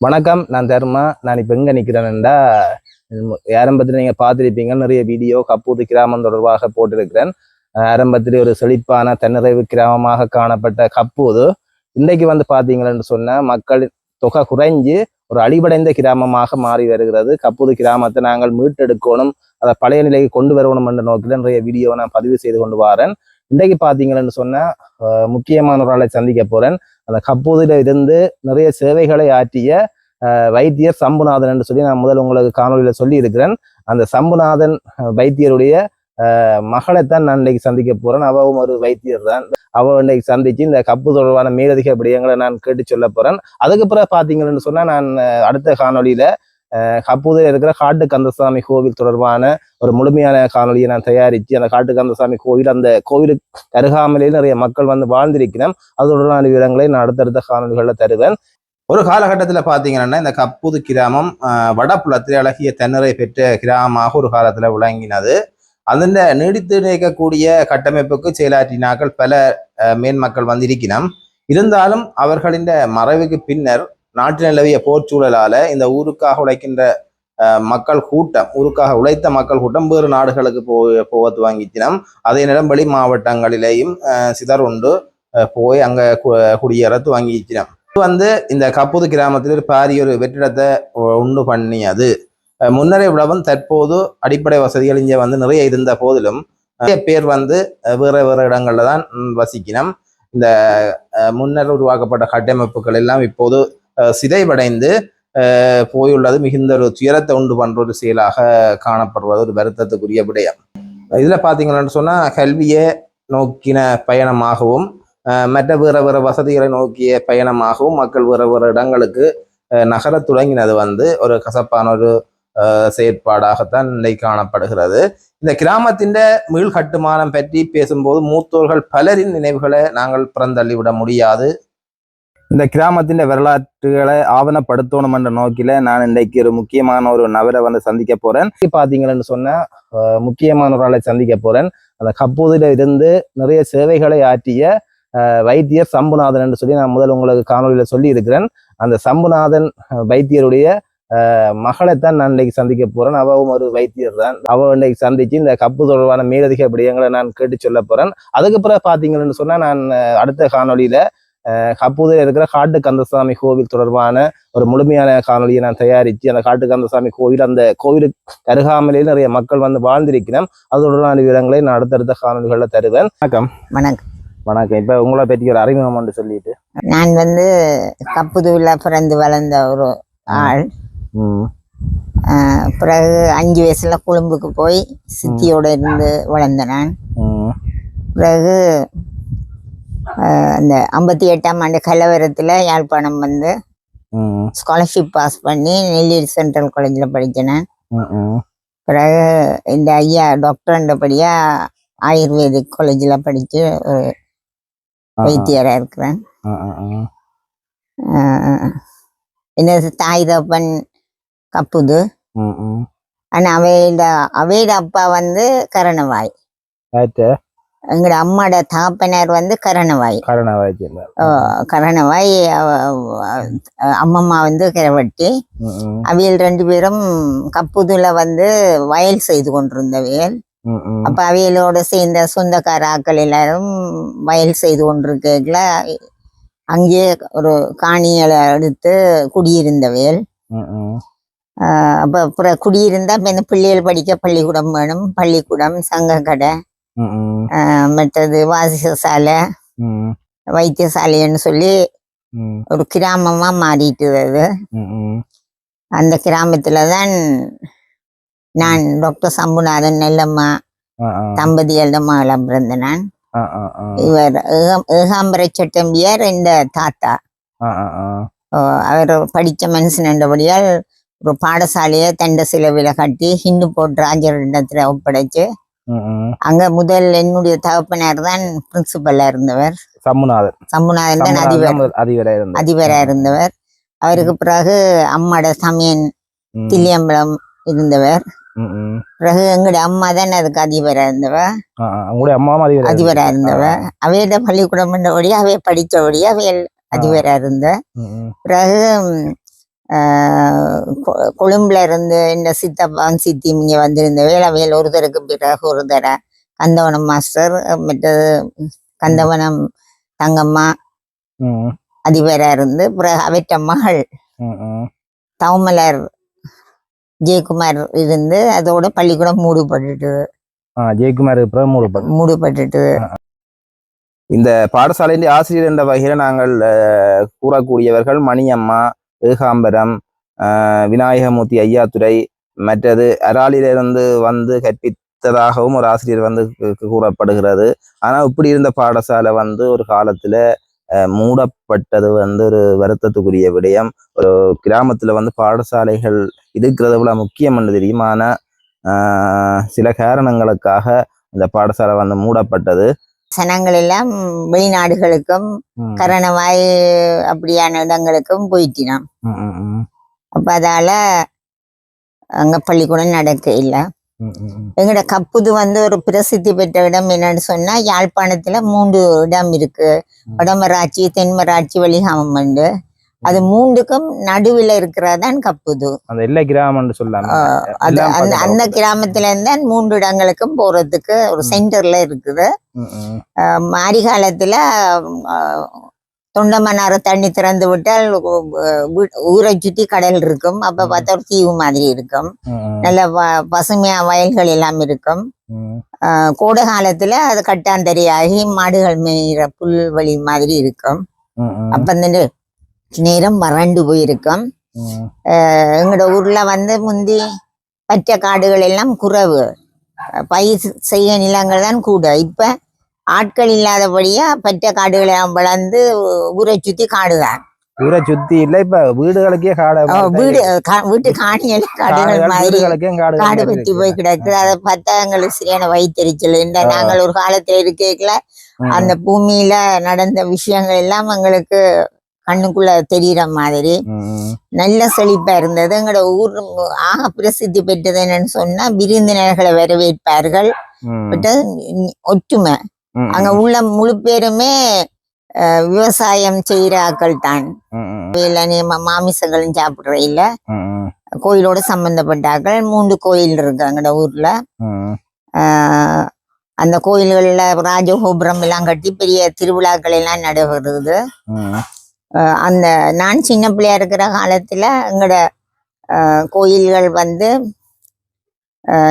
வணக்கம். நான் தர்மா. நான் இப்போ எங்கே நிற்கிறேன்டா, ஆரம்பத்தில் நீங்கள் பார்த்துருப்பீங்க, நிறைய வீடியோ கப்பூது கிராமம் தொடர்பாக போட்டிருக்கிறேன். ஆரம்பத்தில் ஒரு செழிப்பான தன்னிறைவு கிராமமாக காணப்பட்ட கப்பூது இன்றைக்கு வந்து பார்த்தீங்கன்னு சொன்னால் மக்கள் தொகை குறைஞ்சு ஒரு அழிவடைந்த கிராமமாக மாறி வருகிறது. கப்பூது கிராமத்தை நாங்கள் மீட்டெடுக்கணும், அதை பழைய நிலைக்கு கொண்டு வரணும் என்ற நோக்கில் நிறைய வீடியோவை நான் பதிவு செய்து கொண்டு வரேன். இன்றைக்கு பார்த்தீங்கன்னு சொன்னால் முக்கியமான ஒரு ஆளை சந்திக்க போகிறேன். அந்த கப்பூதில் இருந்து நிறைய சேவைகளை ஆற்றிய வைத்தியர் சம்புநாதன் என்று சொல்லி நான் முதல் உங்களுக்கு காணொலியில சொல்லி இருக்கிறேன். அந்த சம்புநாதன் வைத்தியருடைய மகளைத்தான் நான் இன்றைக்கு சந்திக்க போறேன். அவவும் ஒரு வைத்தியர் தான். அவ இன்றைக்கு சந்திச்சு இந்த கப்பு தொடர்பான மேலதிக விடயங்களை நான் கேட்டு சொல்ல போறேன். அதுக்கு பிறகு பாத்தீங்கன்னு சொன்னா நான் அடுத்த காணொலியில கப்பூதில் இருக்கிற காட்டு கந்தசாமி கோவில் தொடர்பான ஒரு முழுமையான காணொலியை நான் தயாரித்து அந்த காட்டு கந்தசாமி கோவில், அந்த கோவிலுக்கு அருகாமலே நிறைய மக்கள் வந்து வாழ்ந்திருக்கிறேன், அது தொடர்பான விவரங்களை நான் அடுத்தடுத்த காணொலிகளில் தருவேன். ஒரு காலகட்டத்தில் பார்த்தீங்கன்னா இந்த கப்பூது கிராமம் வடபுலத்தில் அழகிய தன்னிறை பெற்ற கிராமமாக ஒரு காலத்தில் விளங்கினது. அதில் நீடித்து நிற்கக்கூடிய கட்டமைப்புக்கு செயலாற்றினார்கள் பல மேன்மக்கள் வந்திருக்கணும். இருந்தாலும் அவர்களின் மறைவுக்கு பின்னர் நாட்டு நிலவிய போர்ச்சூழலால இந்த ஊருக்காக உழைக்கின்ற மக்கள் கூட்டம், ஊருக்காக உழைத்த மக்கள் கூட்டம் வேறு நாடுகளுக்கு போக துவங்கிச்சினம். அதே நேரம் வெளி மாவட்டங்களிலேயும் சிதறுண்டு போய் அங்கே குடியேற துவங்கிச்சினம். வந்து இந்த கப்பூது கிராமத்தில் ஒரு பாரிய ஒரு வெற்றிடத்தை உண்டு பண்ணியது. முன்னரை விடவும் தற்போது அடிப்படை வசதிகள் இங்கே வந்து நிறைய இருந்த போதிலும் நிறைய பேர் வந்து வேறு வேறு இடங்கள்ல தான் வசிக்கணும். இந்த முன்னர் உருவாக்கப்பட்ட கட்டமைப்புகள் எல்லாம் இப்போது சிதைவடைந்து போயுள்ளது மிகுந்த ஒரு துயரத்தை உண்டு பண்ற ஒரு செயலாக காணப்படுவது ஒரு வருத்தத்துக்குரிய விடயம். இதுல பாத்தீங்கன்னு சொன்னா கல்வியை நோக்கின பயணமாகவும் மற்ற வேறு வேறு வசதிகளை நோக்கிய பயணமாகவும் மக்கள் வேறு வேறு இடங்களுக்கு நகர தொடங்கினது வந்து ஒரு கசப்பான ஒரு செயற்பாடாகத்தான் நிலை காணப்படுகிறது. இந்த கிராமத்தின் மீள் கட்டுமானம் பற்றி பேசும்போது மூத்தோர்கள் பலரின் நினைவுகளை நாங்கள் புறந்தள்ளிவிட முடியாது. இந்த கிராமத்தின் வரலாற்றுகளை ஆவணப்படுத்தணும் என்ற நோக்கில நான் இன்றைக்கு ஒரு முக்கியமான ஒரு நபரை வந்து சந்திக்க போறேன். பாத்தீங்கன்னு சொன்னா முக்கியமான ஒரு ஆளை சந்திக்க போறேன். அந்த கப்பூதில இருந்து நிறைய சேவைகளை ஆற்றிய வைத்தியர் சம்புநாதன் என்று சொல்லி நான் முதல் உங்களுக்கு காணொலியில சொல்லி இருக்கிறேன். அந்த சம்புநாதன் வைத்தியருடைய மகளைத்தான் நான் இன்றைக்கு சந்திக்க போறேன். அவவும் ஒரு வைத்தியர் தான். அவ இன்றைக்கு சந்திச்சு இந்த கப்பு தொடர்பான மேலதிக விடயங்களை நான் கேட்டு சொல்ல போறேன். அதுக்கு பிறகு பாத்தீங்கன்னு சொன்னா நான் அடுத்த காணொலியில கப்பூதில் இருக்கிற காட்டு கந்தசாமி கோவில் தொடர்பான ஒரு முழுமையான காணொலியை நான் தயாரித்து அந்த காட்டு கந்தசாமி கோவில், அந்த கோவிலுக்கு அருகாமலே நிறைய மக்கள் வந்து வாழ்ந்திருக்கிறேன், அது தொடர்பான விவரங்களை நான் அடுத்தடுத்த காணொலிகளில் தருவேன். வணக்கம். வணக்கம். வணக்கம். இப்ப உங்களை பற்றி ஒரு அறிமுகம் என்று சொல்லிட்டு, நான் வந்து கப்புதுவில் பிறந்து வளர்ந்த ஒரு ஆள். பிறகு 5 வயசுல கொழும்புக்கு போய் சித்தியோட இருந்து வளர்ந்த நான். பிறகு அந்த 58ஆம் ஆண்டு கலவரத்தில் யாழ்ப்பாணம் வந்து ஸ்காலர்ஷிப் பாஸ் பண்ணி நெல்லியடி சென்ட்ரல் காலேஜில் படித்தேன் நான். பிறகு இந்த ஐயா டாக்டர்ன்றபடியா ஆயுர்வேதிக் காலேஜில் படித்து ஒரு வைத்தியராக இருக்கிறேன். என்னது தாய் தப்பன் கப்புது. ஆனா அவையோட அப்பா வந்து கரணவாய். எங்கட அம்மாட தாப்பனர் வந்து கரணவாய். கரணவாய் அம்மம்மா வந்து கிரவட்டி. அவியல் 2 பேரும் கப்புதுல வந்து வயல் செய்து கொண்டிருந்தவியல். அப்ப அவியலோட சேர்ந்த சொந்தக்கார ஆக்கள் எல்லாரும் வயல் செய்து கொண்டிருக்கல அங்கே ஒரு காணிகளை எடுத்து குடியிருந்தவியல். அப்ப குடியிருந்தா இந்த பிள்ளைகள் படிக்க பள்ளிக்கூடம் வேணும். பள்ளிக்கூடம், சங்க கடை, மற்றது வாசிசாலை, வைத்தியசாலைன்னு சொல்லி ஒரு கிராமமா மாறிட்டு அது. அந்த கிராமத்துலதான் நான் டாக்டர் சம்புநாதன் நெல்லம்மா தம்பதியோட மகளா பிறந்த நான். இவர் ஏகாம்பர சட்டம்பியார் இந்த தாத்தா. அவர் படிச்ச மனுஷன்ன்றபடியால் ஒரு பாடசாலையை தண்ட சிலவில கட்டி ஹிந்து போட்டு ராஜரிடத்துல ஒப்படைச்சு அங்க முதல் என்னுடைய தகப்பனார் தான் பிரின்சிபலா இருந்தவர். சம்புநாதன் தான் அதிபரா இருந்தவர். அவருக்கு பிறகு அம்மாட சமயன் தில்லியம்பலம் இருந்தவர். பிறகு எங்கட அம்மா தான் அதுக்கு அதிபரா இருந்தவர். அதிபரா இருந்தவர். அவையோட பள்ளிக்கூடம் அவைய படித்தபடியா அவைய அதிபரா இருந்த. பிறகு கொழும்புல இருந்து இந்த சித்தப்பாவும் சித்தியும் இங்கே வந்திருந்த வேளவேல் ஒருத்தருக்கு பிறகு ஒரு தர கந்தவனம் மாஸ்டர் மற்றது கந்தவனம் தங்கம்மா அதிபரா இருந்து பிறகு அவற்ற மகள் தவமலர் ஜெயக்குமார் இருந்து அதோட பள்ளிக்கூடம் மூடப்பட்டுட்டு ஜெயக்குமார் மூடப்பட்டுட்டு இந்த பாடசாலையின் ஆசிரியர் என்ற வகையில் நாங்கள் கூறக்கூடியவர்கள் மணியம்மா ஏகாம்பரம் விநாயகமூர்த்தி ஐயாத்துரை மற்றது அராலிலிருந்து வந்து கற்பித்ததாகவும் ஒரு ஆசிரியர் வந்து கூறப்படுகிறது. ஆனால் இப்படி இருந்த பாடசாலை வந்து ஒரு காலத்துல மூடப்பட்டது வந்து ஒரு வருத்தத்துக்குரிய விடயம். ஒரு கிராமத்துல வந்து பாடசாலைகள் இருக்கிறது போல முக்கியம் என்று தெரியும். ஆனா சில காரணங்களுக்காக இந்த பாடசாலை வந்து மூடப்பட்டது. சனங்கள் எல்லாம் வெளிநாடுகளுக்கும் கரணவாய் அப்படியான இடங்களுக்கும் போயிட்டினான். அப்ப அதால அங்க பள்ளிக்கூடம் நடக்க இல்லை. எங்கட கப்புது வந்து ஒரு பிரசித்தி பெற்ற இடம் என்னன்னு சொன்னா யாழ்ப்பாணத்துல 3 இடம் இருக்கு. வடமராட்சி, தென்மராட்சி, வலிகாமம். அது 3க்கும் நடுவில் இருக்கிறதான் கப்புது. அந்த எல்லை கிராமம் சொல்லலாம். அந்த கிராமத்துல இருந்தா 3 இடங்களுக்கும் போறதுக்கு ஒரு சென்டர்ல இருக்குது. மாரி காலத்துல தொண்டமன்னாறு தண்ணி திறந்து விட்டால் ஊரை சுற்றி கடல் இருக்கும். அப்ப பார்த்தா ஒரு தீவு மாதிரி இருக்கும். நல்ல பசுமையா வயல்கள் எல்லாம் இருக்கும். கோடை காலத்துல அது கட்டாந்தரியாகி மாடுகள் மேய்கிற புல்வெளி மாதிரி இருக்கும். அப்ப அந்த நேரம் வறண்டு போயிருக்கும். எங்களோட ஊர்ல வந்து முந்தி பச்சை காடுகள் எல்லாம் குறைவு, பயிர் செய்ய நிலங்கள் தான் கூட. இப்ப ஆட்கள் இல்லாதபடியா பச்சை காடுகள் எல்லாம் வளர்ந்து ஊரை சுத்தி காடுதான். ஊரை சுத்தி இல்ல, இப்ப வீடுகளுக்கே காடு, வீட்டு காணிகள் காடுகள் மாதிரி காடு பற்றி போய் கிடக்கு. அதை பார்த்தா எங்களுக்கு சரியான வயிற்றுச்சல். இந்த நாங்கள் ஒரு காலத்துல இருக்கல அந்த பூமியில நடந்த விஷயங்கள் எல்லாம் எங்களுக்கு கண்ணுக்குள்ள தெரியற மாதிரி நல்ல செழிப்பா இருந்தது. எங்களோட ஊர் ஆக பிரசித்தி பெற்றது என்னன்னு சொன்னா விருந்தினர்களை வரவேற்பார்கள், ஒற்றுமை. அங்க உள்ள முழு பேருமே விவசாயம் செய்யற ஆக்கள் தான். மாமிசங்களும் சாப்பிடுற இல்ல, கோயிலோட சம்பந்தப்பட்ட ஆக்கள். 3 கோயில் இருக்கு எங்களோட ஊர்ல. அந்த கோயில்கள்ல ராஜகோபுரம் எல்லாம் கட்டி பெரிய திருவிழாக்கள் எல்லாம் நடைபெறுது. அந்த நான் சின்ன பிள்ளையா இருக்கிற காலத்துல எங்களோட கோயில்கள் வந்து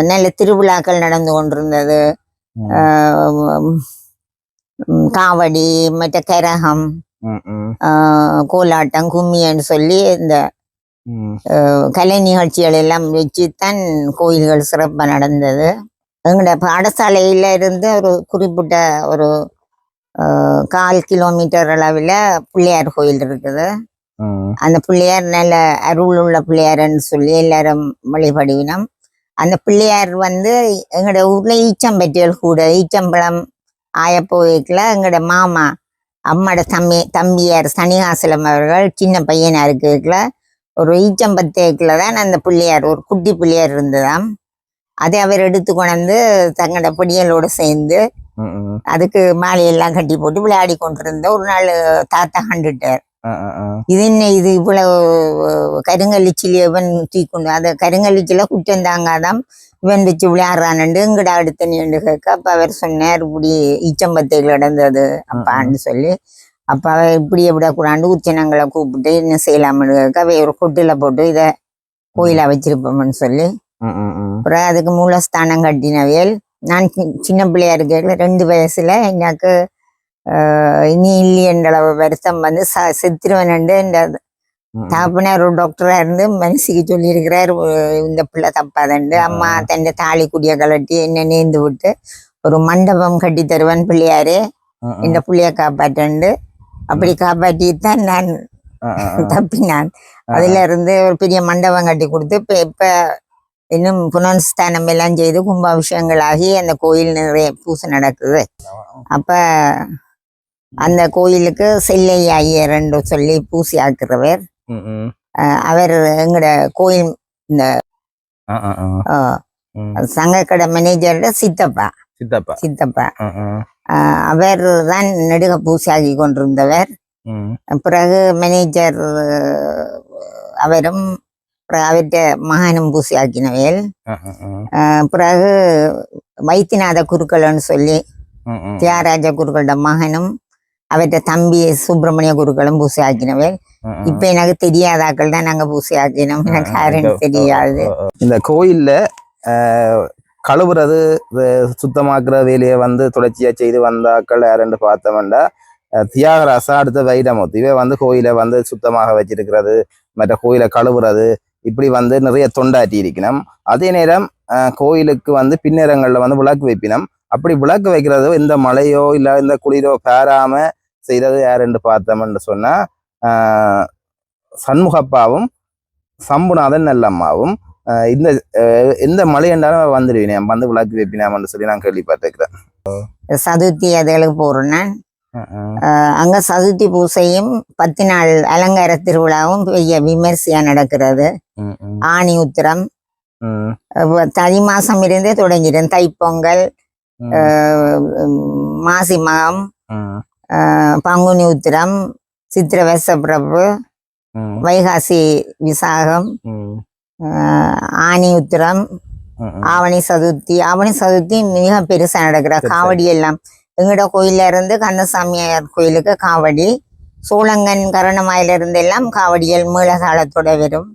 நல்ல திருவிழாக்கள் நடந்து கொண்டிருந்தது. காவடி, மற்ற கரகம், கோலாட்டம், கும்மின்னு சொல்லி இந்த கலை நிகழ்ச்சிகள் எல்லாம் வச்சுத்தான் கோயில்கள் சிறப்பாக நடந்தது. எங்களோட பாடசாலையில இருந்து ஒரு குறிப்பிட்ட ஒரு 1/4 கிலோமீட்டர் அளவில் பிள்ளையார் கோயில் இருக்குது. அந்த பிள்ளையார் நல்ல அருள் உள்ள பிள்ளையார்ன்னு சொல்லி எல்லாரும் வழிபடுவினோம். அந்த பிள்ளையார் வந்து எங்களோட ஊர்ல ஈச்சம்பட்டியல் கூட ஈச்சம்பழம் ஆயப்போய்க்குல எங்களோட மாமா அம்மாட தம்பியார் சனிகாசலம் அவர்கள் சின்ன பையனா இருக்குல ஒரு ஈச்சம்பத்தேக்குல தான் அந்த பிள்ளையார், ஒரு குட்டி பிள்ளையார் இருந்ததாம். அதை அவர் எடுத்து கொண்டு தங்களோட பொடியலோடு சேர்ந்து அதுக்கு மாலையெல்லாம் கட்டி போட்டு விளையாடி கொண்டிருந்த ஒரு நாள் தாத்தா கண்டுட்டார். இது என்ன இது இவ்வளவு கருங்கல்லிச்சில இவன் தூக்கொண்டு, அதை கருங்கல்லிச்சில குற்றம் தாங்காதான் இவன் வச்சு விளையாடுறான்னு எங்கடா அடுத்த நீண்டு கேட்க. அப்ப அவர் சொன்னார், இப்படி ஈச்சம்பத்தைகள் நடந்தது அப்பான்னு சொல்லி. அப்ப அவ இப்படியே விடக்கூடாண்டு உச்சனங்களை கூப்பிட்டு என்ன செய்யலாம்னு கேட்க. அவை ஒரு கொட்டில போட்டு இதை கோயிலா வச்சிருப்போம்னு சொல்லி அப்புறம் அதுக்கு மூலஸ்தானம் கட்டினவியல். நான் சின்ன பிள்ளையா இருக்க 2 வயசுல எனக்கு இனி இல்லையன்ற வருத்தம் வந்து செத்துருவனண்டு இந்த தாப்பனார் ஒரு டாக்டரா இருந்து மனசுக்கு சொல்லியிருக்கிறார், இந்த பிள்ளை தப்பாதண்டு. அம்மா தன் தாலி குடிய கலட்டி என்ன நேர்ந்து விட்டு ஒரு மண்டபம் கட்டி தருவன் பிள்ளையாரு, இந்த பிள்ளைய காப்பாற்றண்டு. அப்படி காப்பாற்றித்தான் நான் தப்பினான். அதுல இருந்து ஒரு பெரிய மண்டபம் கட்டி கொடுத்து இப்ப இன்னும் புனஸ்தானம் எல்லாம் செய்து கும்பாபிஷேகங்கள் ஆகி அந்த கோயில் நிறைய பூசை நடக்குது. அப்ப அந்த கோயிலுக்கு செல்லை ஐயர் என்று சொல்லி பூசி ஆக்குறவர். அவர் எங்கட கோயில் இந்த சங்கக்கடை மேனேஜரோட சித்தப்பா. அவர் தான் நெடுக பூசி ஆகி கொண்டிருந்தவர். பிறகு மேனேஜர் அவரும் அவற்ற மகனும் பூசியாக்கினவேல். பிறகு வைத்தியநாத குருக்கள்னு சொல்லி தியாகராஜ குருக்களோட மகனும் அவற்ற தம்பி சுப்பிரமணிய குருக்களும் பூசி ஆக்கினவேல். இப்ப எனக்கு தெரியாதாக்கள் தான் நாங்க பூசி ஆக்கினோம், எனக்கு யாருன்னு தெரியாது. இந்த கோயில்ல கழுவுறது சுத்தமாக்குற வேலையை வந்து தொடர்ச்சியா செய்து வந்தாக்கள் யாருன்னு பார்த்தோம்னா தியாகராசா, அடுத்த வைரமுத்து, இவை வந்து கோயிலை வந்து சுத்தமாக வச்சிருக்கிறது, மற்ற கோயிலை கழுவுறது, இப்படி வந்து நிறைய தொண்டாற்றி இருக்கணும். அதே நேரம் கோயிலுக்கு வந்து பின்னரங்கள்ல வந்து விளக்கு வைப்பினம். அப்படி விளக்கு வைக்கிறது இந்த மழையோ இல்ல இந்த குளிரோ பேராம செய்யறது யாருன்னு பார்த்தோம்னு சொன்னா சண்முகப்பாவும் சம்புநாதன் நல்லம்மாவும். இந்த எந்த மழை என்றாலும் வந்துடுவேன் வந்து விளக்கு வைப்பினாம்னு சொல்லி நான் கேள்விப்பட்டிருக்கிறேன். சதுர்த்தி அதுகளுக்கு போறேன்னா அங்க சதுர்த்தி பூசையும் 10 நாள் அலங்கார திருவிழாவும் பெரிய விமர்சையா நடக்கிறது. ஆணி உத்திரம் தை மாசம் இருந்தே தொடங்கிடும். தைப்பொங்கல், மாசி மகம், பங்குனி உத்திரம், சித்திர வருஷப்பிறப்பு, வைகாசி விசாகம், ஆணி உத்திரம், ஆவணி சதுர்த்தி. ஆவணி சதுர்த்தி மிக பெருசா நடக்கிற காவடி எல்லாம் எங்கட கோயில இருந்து கந்தசாமியார் கோயிலுக்கு காவடி, சோழங்கன் கரணமாயில இருந்து எல்லாம் காவடிகள் மேளகாலத்தோட வரும்.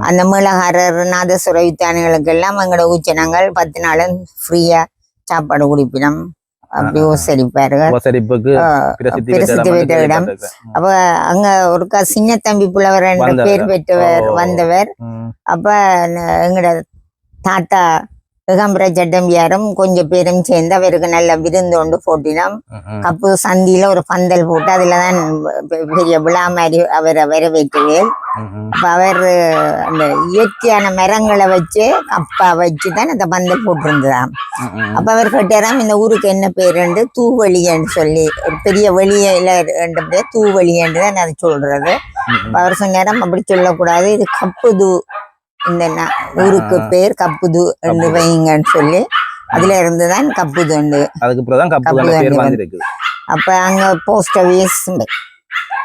அந்த மேளகாரர் நாதசுர வித்தானிகளுக்கு எல்லாம் எங்கட ஊச்சனங்கள் 10 நாளும் ஃப்ரீயா சாப்பாடு குடிப்பினம். அப்படி பிரசித்தி பெற்ற இடம். அப்ப அங்க ஒருக்கா சின்ன தம்பி புலவர் என்ற பேர் பெற்றவர் வந்தவர். அப்ப எங்கட தாத்தா ஏகாம்பர சட்டம்பியாரும் கொஞ்சம் பேரும் சேர்ந்து அவருக்கு நல்ல விருந்து கொண்டு போட்டினோம். கப்பு சந்தியில ஒரு பந்தல் போட்டு அதுலதான் பெரிய விழா மாதிரி அவரை வரவேற்றுவேன். அப்ப அவர் அந்த இயற்கையான மரங்களை வச்சு கப்பா வச்சுதான் அந்த பந்தல் போட்டிருந்ததாம். அப்ப அவர் கேட்டாராம் இந்த ஊருக்கு என்ன பேருண்டு, தூவெளின்னு சொல்லி ஒரு பெரிய வெளியில தூவெளின்னு தான் அதை சொல்றது. அவர் சொன்னாராம் அப்படி சொல்லக்கூடாது, இது கப்புது, இந்த ஊருக்கு பேர் கப்புது என்று வைங்கன்னு சொல்லி அதுல இருந்துதான் கப்புது உண்டு. அப்ப அங்க போஸ்ட் ஆபீஸ்,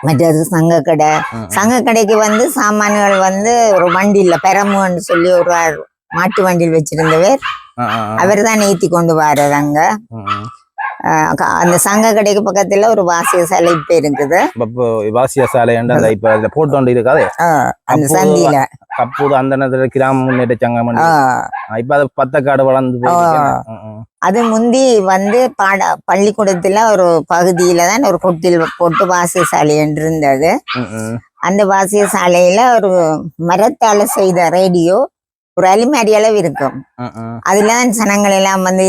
மற்றது சங்க கடை. சங்க கடைக்கு வந்து சாமான்கள் வந்து ஒரு வண்டியில பெரமுன்னு சொல்லி ஒரு மாட்டு வண்டியில் வச்சிருந்தவர் அவர் தான் ஏத்தி கொண்டு வர்றது. அங்க அந்த சங்க கடைக்கு பக்கத்துல ஒரு வாசிய சாலை இப்ப இருக்குது. வாசிய சாலை போட்டு இருக்காது அந்த சந்தியில அப்போது அந்த நேரத்துல கிராம முன்னேற்ற சங்கம் இப்ப அது பத்தக்காடு வளர்ந்து. அது முந்தி வந்து பள்ளிக்கூடத்துல ஒரு பகுதியில தான் ஒரு கொட்டில் போட்டு வாசிய சாலை என்று இருந்தது. அந்த வாசிய சாலையில ஒரு மரத்தால செய்த ரேடியோ ஒரு அலிமாரி அளவு இருக்கும். அதுலதான் ஜனங்கள் எல்லாம் வந்து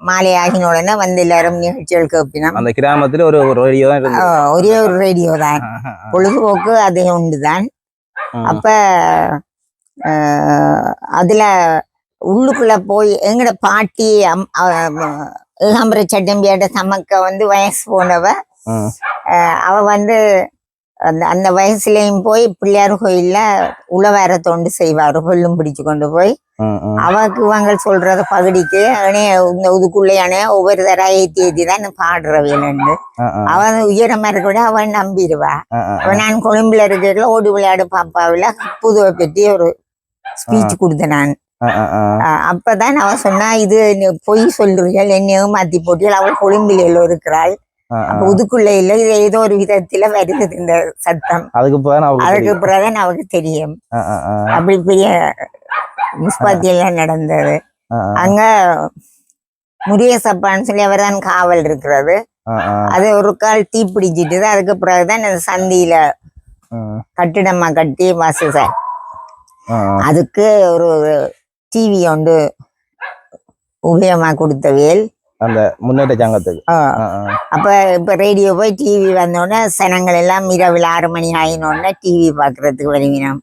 மாலை ஆகின உடனே வந்து எல்லாரும் நிகழ்ச்சிகள் கேட்பினோம். அந்த கிராமத்துல ஒரு ரேடியோ தான், ஒரே ஒரு ரேடியோ தான், பொழுதுபோக்கு அதே உண்டுதான். அப்ப அதுல உள்ளுக்குள்ள போய் எங்கட பாட்டி ஏகாம்பர சட்டம்பியோட சமக்க வந்து வயசு போனவ. அவ வந்து அந்த வயசுலயும் போய் பிள்ளையார் கோயில்ல உழவார தொண்டு செய்வாரு, கொள்ளும் பிடிச்சு கொண்டு போய். அவக்கு இவங்க சொல்றது பகுதிக்கு இந்த இதுக்குள்ளையான ஒவ்வொரு தர ஏத்தி தான் பாடுற வேணுண்டு. அவன் உயரமா இருக்க விட அவன் நம்பிடுவா. அவன் நான் கொழும்புல இருக்கிற ஓடு விளையாடு பாப்பாவில புதுவை பற்றி ஒரு ஸ்பீச் கொடுத்தேன் நான். அப்பதான் அவன் சொன்னா இது பொய் சொல்றீர்கள், என்னையும் மாத்தி போட்டியல், அவள் கொழும்பில எல்லாம் இருக்கிறாள். அப்ப உதுக்குள்ள இல்ல, இது ஏதோ ஒரு விதத்துல வருது இந்த சத்தம். அதுக்கு பிறகுதான் அவருக்கு தெரியும். அப்படி பெரிய முஸ்பாத்தி எல்லாம் நடந்தது. அங்க முரியசப்பான்னு சொல்லி அவர் தான் காவல் இருக்கிறது. அது ஒரு கால் தீ பிடிச்சிட்டு அதுக்கு பிறகுதான் அந்த சந்தியில கட்டிடமா கட்டி வாசிசார். அதுக்கு ஒரு டிவி ஒன்று உபயோகமா கொடுத்தவேல் அந்த முன்னேற்ற சங்கத்துக்கு. அப்ப இப்ப ரேடியோ போய் டிவி வந்தோடனே சனங்கள் எல்லாம் இரவில் 6 மணி ஆயினோடனே டிவி பாக்குறதுக்கு வருவினோம்.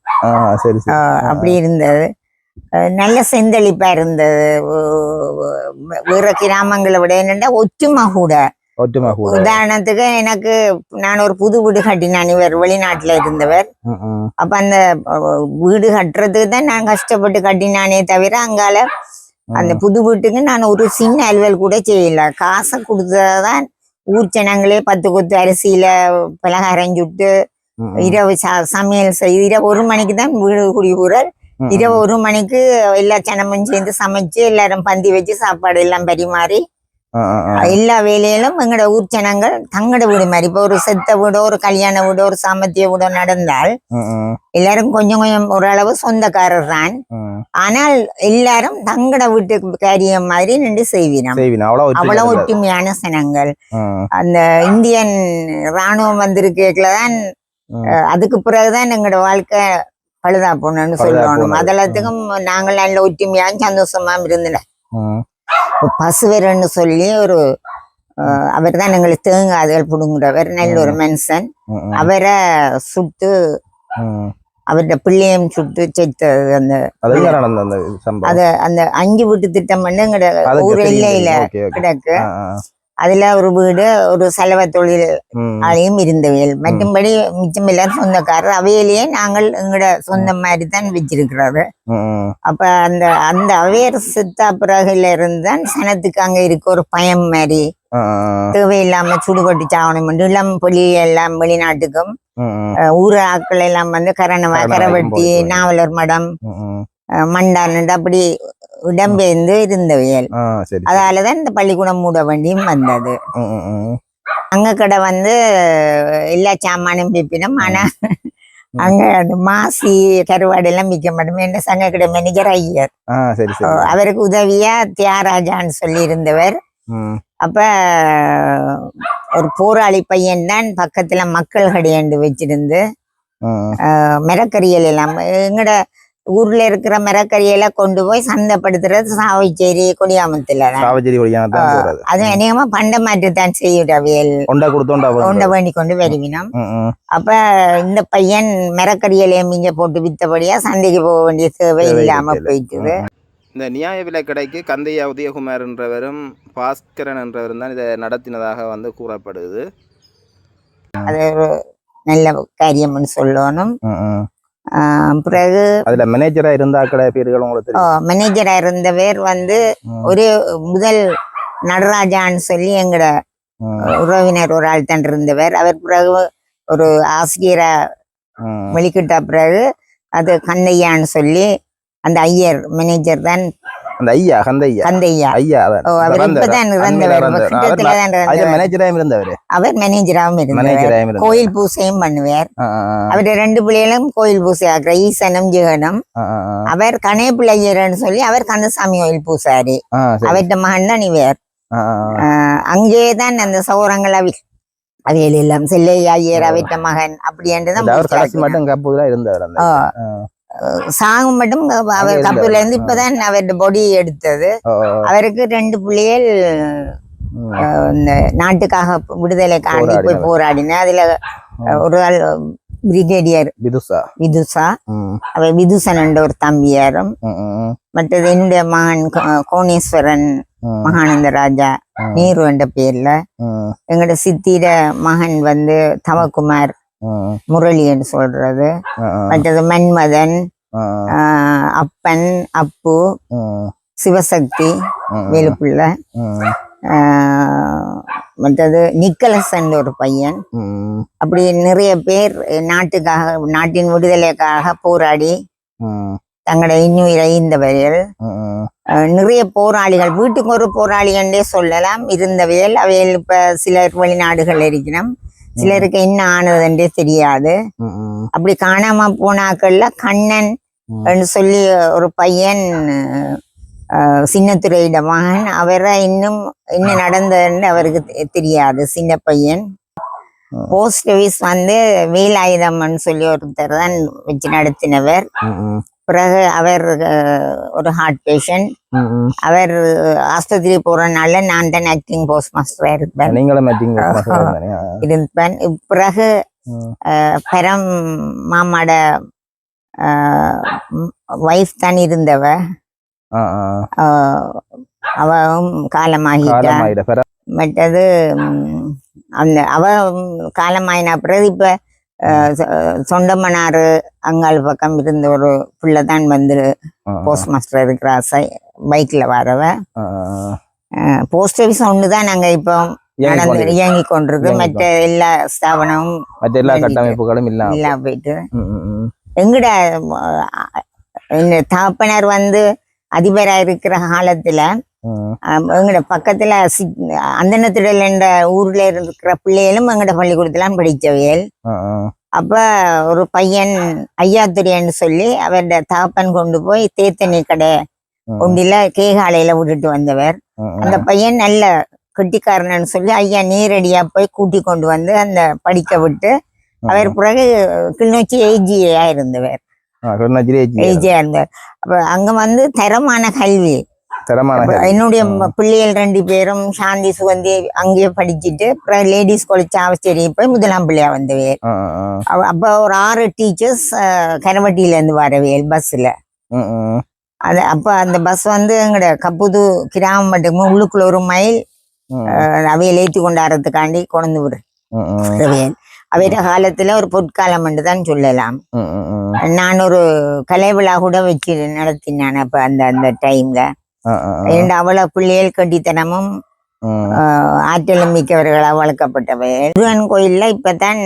அப்படி இருந்தது. நல்ல செந்தளிப்பா இருந்தது. வேற கிராமங்களை விட என்னன்னா ஒற்றுமை கூட. உதாரணத்துக்கு எனக்கு நான் ஒரு புது வீடு கட்டினான், இவர் வெளிநாட்டுல இருந்தவர். அப்ப அந்த வீடு கட்டுறதுக்கு தான் நான் கஷ்டப்பட்டு கட்டினானே தவிர அங்கால அந்த புது வீட்டுக்கு நான் ஒரு சின்ன அலுவல் கூட செய்யல. காசை கொடுத்ததான் ஊர் ஜனங்களே 10 கொத்து அரிசியில பலகாரம் சுட்டு இரவு சமையல் செய்து இரவு 1 மணிக்கு தான் வீடு குடிபூரல். இரவு 1 மணிக்கு எல்லா ஜனமும் சேர்ந்து சமைச்சு எல்லாரும் பந்தி வச்சு சாப்பாடு எல்லாம் பரிமாறி எல்லா வேலையிலும் எங்களோட ஊர் ஜனங்கள் தங்கட வீடு மாதிரி. இப்ப ஒரு செத்த வீடோ ஒரு கல்யாண வீடோ ஒரு சாமத்திய வீடோ நடந்தால் எல்லாரும் கொஞ்சம் கொஞ்சம் ஓரளவு சொந்தக்காரர் தான். ஆனால் எல்லாரும் தங்கட வீட்டு காரியம் மாதிரி நின்று செய்வினோம். அவ்வளவு ஒற்றுமையான சனங்கள். அந்த இந்தியன் ராணுவம் வந்திருக்கேதான் அதுக்கு பிறகுதான் எங்களோட வாழ்க்கை பழுதா போனோம்னு சொல்லணும். அதெல்லாத்துக்கும் நாங்கள் நல்ல ஒற்றுமையாக சந்தோஷமா இருந்தோம். பசுவரன்னு சொல்லி ஒரு அவர் தான் எங்களுக்கு தேங்காதுகள் புடுங்குறவர், நல்ல ஒரு மனுஷன். அவரை சுட்டு அவருடைய பிள்ளையும் சுட்டு செத்தது. அந்த 5 வீட்டு திட்டம் பண்ணு எங்கட ஊர் எல்லையில கிடக்கு. அதுல ஒரு வீடு ஒரு செலவ தொழில் ஆலையும் இருந்தவையல். மற்றும்படி மிச்சம் எல்லாரும் சொந்தக்காரர். அவையிலேயே நாங்கள் எங்கட சொந்த மாதிரி தான் வச்சிருக்கிறாரு. அப்ப அந்த அந்த அவையர் சித்தா பிறகுல இருந்தான் சனத்துக்கு அங்க இருக்க ஒரு பயம் மாதிரி தேவையில்லாம சுடுபட்டு சாவணும். இளம் புலி எல்லாம் வெளிநாட்டுக்கும் ஊர் ஆட்கள் எல்லாம் வந்து கரவட்டி நாவலர் மடம் மண்டான் அப்படி இடம்பெயர்ந்து இருந்தவையல். அதாலதான் இந்த பள்ளிக்கூடம் மூட வேண்டியும் வந்தது. அங்க கடை வந்து எல்லா சாமானும் பிப்பினும். ஆனா அங்க அந்த மாசி கருவாடு எல்லாம் விற்க மாட்டோம். என்ன சங்க கடை மேனேஜர் ஐயர், அவருக்கு உதவியா தியாகராஜான்னு சொல்லி இருந்தவர். அப்ப ஒரு போராளி பையன் தான் பக்கத்துல மக்கள் கடையாண்டு வச்சிருந்து மிரக்கறியல் எல்லாம் எங்கட ஊர்ல இருக்கிற மிரக்கறியெல்லாம் கொண்டு போய் சந்தைப்படுத்துறது சாவச்சேரி கொடியாமத்துல. அது அநேகமா பண்ட மாற்றுத்தான் செய்யுறவியல் கொண்ட வேண்டி கொண்டு வருவினோம். அப்ப இந்த பையன் மிரக்கறியலையும் இங்க போட்டு வித்தபடியா சந்தைக்கு போக வேண்டிய தேவை இல்லாம போயிட்டுது. இந்த நியாய விலை கடைக்கு கந்தையா உதயகுமார் என்றவரும் பாஸ்கரன் என்றவரும் தான் இதை நடத்தினதாக வந்து கூறப்படுது. அது ஒரு நல்ல காரியம்னு சொல்லணும். பிறகு அதுல மேனேஜரா இருந்த பேர்கள் உங்களுக்கு மேனேஜரா இருந்தவர் வந்து ஒரு முதல் நடராஜான்னு சொல்லி எங்கட உறவினர் ஒரு ஆள் தான் இருந்தவர். அவர் பிறகு ஒரு ஆசிரியரா வெளிக்கிட்ட பிறகு அது கந்தையான்னு சொல்லி அந்த ஐயர் மேனேஜர் தான். அந்த ஐயா கந்தையா ஐயா அவர் இப்பதான் இருந்தவர். அவர் மேனேஜராகவும் இருந்தவர். கோயில் பூசையும் பண்ணுவார். அவருடைய 2 பிள்ளைகளும் கோயில் பூசை ஆக்குற ஈசனும் ஜெகனும். அவர் கணேபிள்ளை ஐயர்னு சொல்லி அவர் கந்தசாமி கோயில் பூசாரி. அவர்கிட்ட மகன் தான் இவர். அங்கேதான் அந்த சௌரங்கள் அவையில் எல்லாம் செல்லையா ஐயர் அவர்கிட்ட மகன் அப்படி என்றுதான் சாகும் மட்டும் அவர் கப்பூர்ல இருந்து இப்பதான் அவருடைய பொடி எடுத்தது. அவருக்கு 2 பிள்ளைகள் இந்த நாட்டுக்காக விடுதலைக்காண்டி போய் போராடின. அதுல ஒரு ஆள் பிரிகேடியர் விதுசா, அவர் விதுசன் என்ற ஒரு தம்பியாரும். மற்றது என்னுடைய மகன் கோணேஸ்வரன் மகானந்த ராஜா நீரு என்ற பேர்ல. எங்களோட சித்திர மகன் வந்து தவக்குமார் முரளி என்று சொல்றது. மற்றது மன்மதன், அப்பன், அப்பு, சிவசக்தி வேலுப்புள்ள, மற்றது நிக்கலஸ் ஒரு பையன். அப்படி நிறைய பேர் நாட்டுக்காக நாட்டின் விடுதலைக்காக போராடி தங்களோட இன்னுயிரை ஈந்தவர்கள். நிறைய போராளிகள் வீட்டுக்கு ஒரு போராளி என்றே சொல்லலாம் இருந்தவையல். அவையில் இப்ப சிலர் வெளிநாடுகள் இருக்கணும். சிலருக்கு என்ன ஆனதுன்றே தெரியாது. அப்படி காணாம போனாக்கள்ல கண்ணன் சொல்லி ஒரு பையன் சின்னத்துறையிட மகன். அவரை இன்னும் என்ன நடந்ததுன்னு அவருக்கு தெரியாது. சின்ன பையன். போஸ்ட் ஆபீஸ் வந்து வேலாயுதம்னு சொல்லி ஒருத்தர் தான் வச்சு நடத்தினவர். பிறகு அவர் ஒரு ஹார்ட் பேஷண்ட். அவர் ஆஸ்பத்திரி போறதுனால நான் தான் ஆக்டிங் போஸ்ட் மாஸ்டரா இருப்பேன். பிறகு பெரம் மாமாட வைஃப் தான் இருந்தவ. அவவும் காலமாகிட்டா. மற்றது அந்த அவ காலமாயினா பிறகு இப்ப சொண்டமனாறு அங்காள் பக்கம் இருந்த ஒரு பிள்ளைதான் வந்து போஸ்ட் மாஸ்டர் இருக்கிறா. பைக்ல வரவ. போஸ்ட் ஆபீஸ் ஒண்ணுதான் நாங்க இப்போ இயங்கி கொண்டிருக்கு. மற்ற எல்லா ஸ்தாபனமும் மற்ற எல்லா கட்டமைப்புகளும் இல்ல போயிட்டு எங்கட இந்த தாப்பனர் அதிபரா இருக்கிற காலத்துல எங்கட பக்கத்துல அந்தனத்திடல் என்ற ஊர்ல இருக்கிற பிள்ளைகளும் எங்கட பள்ளிக்கூடத்துலாம் படிச்சவையல். அப்ப ஒரு பையன் ஐயாத்துறைன்னு சொல்லி அவருடைய தாப்பன் கொண்டு போய் தேத்தனி கடை ஒண்டில கேகாலையில விட்டுட்டு வந்தவர். அந்த பையன் நல்ல கெட்டிக்காரன்னு சொல்லி ஐயா நேரடியா போய் கூட்டி கொண்டு வந்து அந்த படிக்க விட்டு அவர் பிறகு கிளிநொச்சி ஏஜியா இருந்தவர். இருந்தவர். அப்ப அங்க தரமான கல்வி. என்னுடைய பிள்ளைகள் 2 பேரும் சாந்தி சுகந்தி அங்கேயே படிச்சுட்டு அப்புறம் லேடிஸ் காலேஜ் ஆவச்சேரி போய் முதலாம் பிள்ளையா வந்தவேல். அப்ப ஒரு 6 டீச்சர்ஸ் கரவட்டியில இருந்து வரவேல் பஸ்ல. அப்ப அந்த பஸ் எங்கட கப்புது கிராமம் மட்டும் உள்ளுக்குள்ள 1 மைல் அவையில் ஏற்றி கொண்டாடுறதுக்காண்டி கொண்டு விடுவேன். அவைய காலத்துல ஒரு பொற்காலம் என்று தான் சொல்லலாம். நான் ஒரு கலை விழா கூட வச்சு நடத்தினேன். அப்ப அந்த டைம்ல அவ்வளவு பிள்ளைகள் கட்டித்தனமும் ஆற்றலும் மிக்கவர்களாக வளர்க்கப்பட்டவை. முருகன் கோயில்ல இப்பதான்